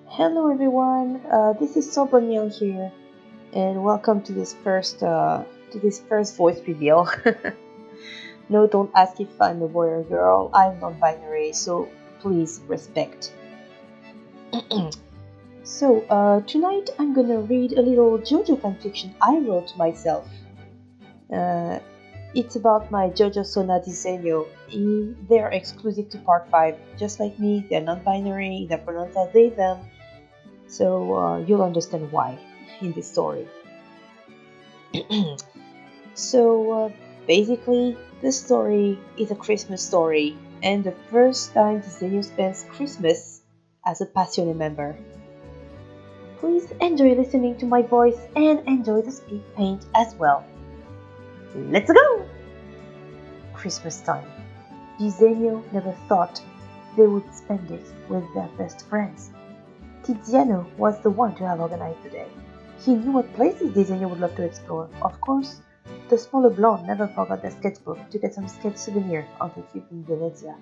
Hello everyone, this is Sobraniel here, and welcome to this first voice reveal. No, don't ask if I'm a boy or girl. I'm non-binary, so please respect. Tonight I'm gonna read a little JoJo fanfiction I wrote myself. Uh, it's about my JoJo Sona Disegno. They're exclusive to Part 5. Just like me, they're non-binary, they're pronounced as they, them. So you'll understand why in this story. So basically, this story is a Christmas story, and the first time Disegno spends Christmas as a Passione member. Please enjoy listening to my voice and enjoy the speed paint as well. Let's go! Christmas time. Disegno never thought they would spend it with their best friends. Tiziano was the one to have organized the day. He knew what places Disegno would love to explore. Of course, the smaller blonde never forgot their sketchbook to get some sketch souvenir on the trip in Venezia.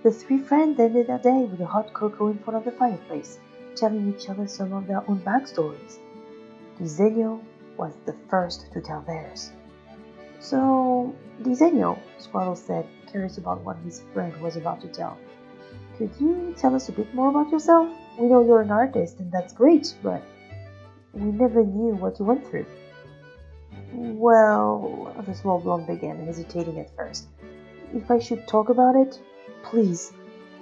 The three friends ended their day with a hot cocoa in front of the fireplace, telling each other some of their own backstories. Disegno was the first to tell theirs. So, Disegno, Squalo said, curious about what his friend was about to tell. Could you tell us a bit more about yourself? We know you're an artist, and that's great, but we never knew what you went through. Well, the small blonde began, hesitating at first. If I should talk about it, please,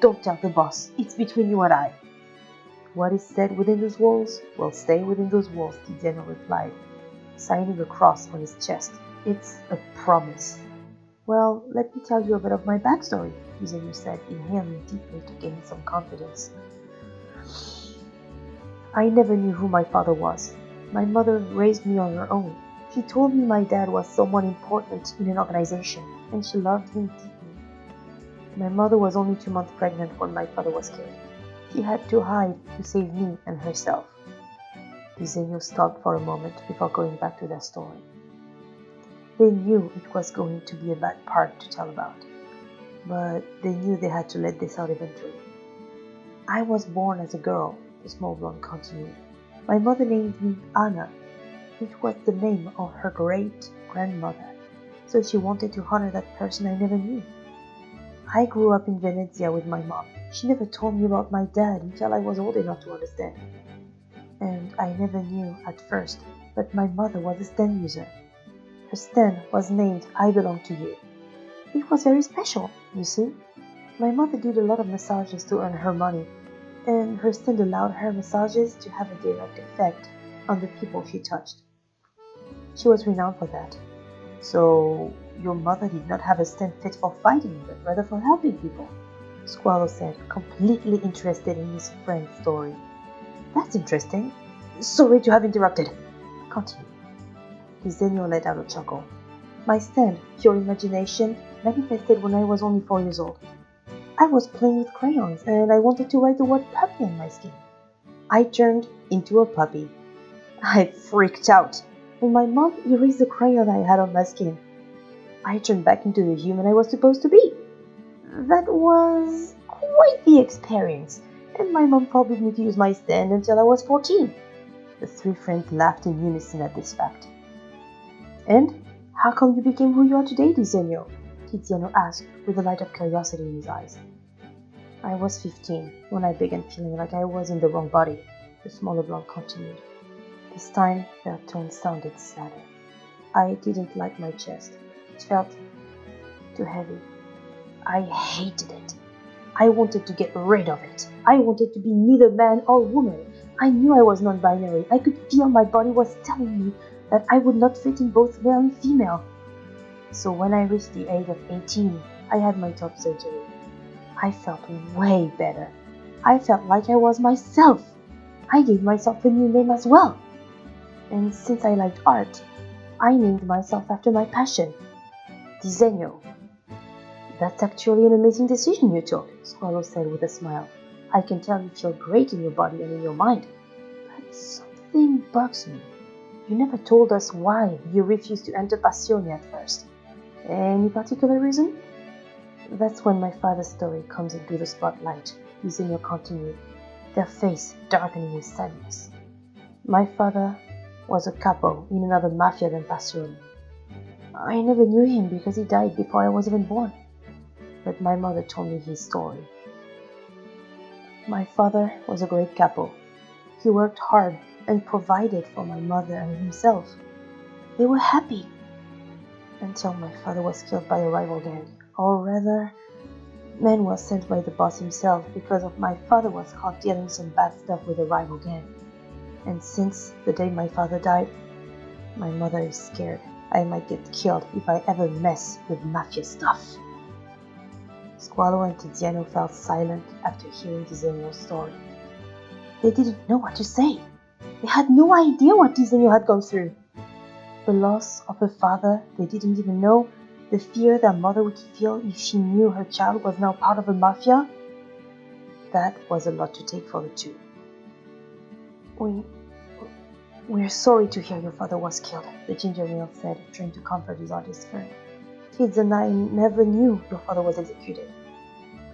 don't tell the boss. It's between you and I. What is said within those walls will stay within those walls, Tiziano replied, signing a cross on his chest. It's a promise. Well, let me tell you a bit of my backstory, Disegno said, inhaling deeply to gain some confidence. I never knew who my father was. My mother raised me on her own. She told me my dad was someone important in an organization, and she loved him deeply. My mother was only 2 months pregnant when my father was killed. She had to hide to save me and herself. Disegno stopped for a moment before going back to their story. They knew it was going to be a bad part to tell about, but they knew they had to let this out eventually. I was born as a girl, the small blonde continued. My mother named me Anna. It was the name of her great-grandmother, so she wanted to honor that person I never knew. I grew up in Venezia with my mom. She never told me about my dad until I was old enough to understand. And I never knew at first, but my mother was a stand user. Her stand was named I Belong to You. It was very special, you see. My mother did a lot of massages to earn her money, and her stand allowed her massages to have a direct effect on the people she touched. She was renowned for that. So, your mother did not have a stand fit for fighting, but rather for helping people, Squalo said, completely interested in his friend's story. That's interesting. Sorry to have interrupted. Continue. Disegno let out a chuckle. My stand, pure imagination, manifested when I was only 4 years old. I was playing with crayons and I wanted to write the word puppy on my skin. I turned into a puppy. I freaked out, and my mom erased the crayon I had on my skin. I turned back into the human I was supposed to be. That was quite the experience, and my mom forbade me to use my stand until I was 14. The three friends laughed in unison at this fact. And how come you became who you are today, Disegno? Tiziano asked, with a light of curiosity in his eyes. I was 15 when I began feeling like I was in the wrong body, the smaller blonde continued. This time, their tone sounded sadder. I didn't like my chest. It felt too heavy. I hated it. I wanted to get rid of it. I wanted to be neither man or woman. I knew I was non-binary. I could feel my body was telling me that I would not fit in both male and female. So when I reached the age of 18, I had my top surgery. I felt way better. I felt like I was myself. I gave myself a new name as well. And since I liked art, I named myself after my passion, Disegno. That's actually an amazing decision you took, Squalo said with a smile. I can tell you feel great in your body and in your mind. But something bugs me. You never told us why you refused to enter Passione at first. Any particular reason? That's when my father's story comes into the spotlight, Disegno continued. their face darkening with sadness. My father was a capo in another mafia than Passione. I never knew him because he died before I was even born, but my mother told me his story. My father was a great capo. He worked hard and provided for my mother and himself. They were happy until my father was killed by a rival gang, or rather, man was sent by the boss himself because of my father was caught dealing some bad stuff with a rival gang. And since the day my father died, my mother is scared I might get killed if I ever mess with mafia stuff. Squalo and Tiziano fell silent after hearing Disegno's story. They didn't know what to say. They had no idea what Disegno had gone through. The loss of her father, they didn't even know. The fear their mother would feel if she knew her child was now part of a mafia. That was a lot to take for the two. We're sorry to hear your father was killed, the ginger male said, trying to comfort his artist friend. Kids and I never knew your father was executed.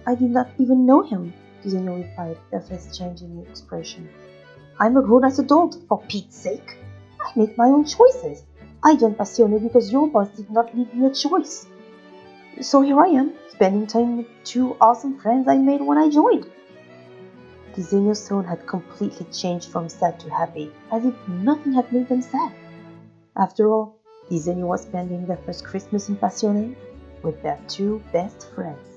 I did not even know him, Disegno replied, their face changing expression. I'm a grown-ass adult, for Pete's sake. I make my own choices. I joined Passione because your boss did not leave me a choice. So here I am, spending time with two awesome friends I made when I joined. Disegno's tone had completely changed from sad to happy, as if nothing had made them sad. After all, Disegno was spending their first Christmas in Passione with their two best friends.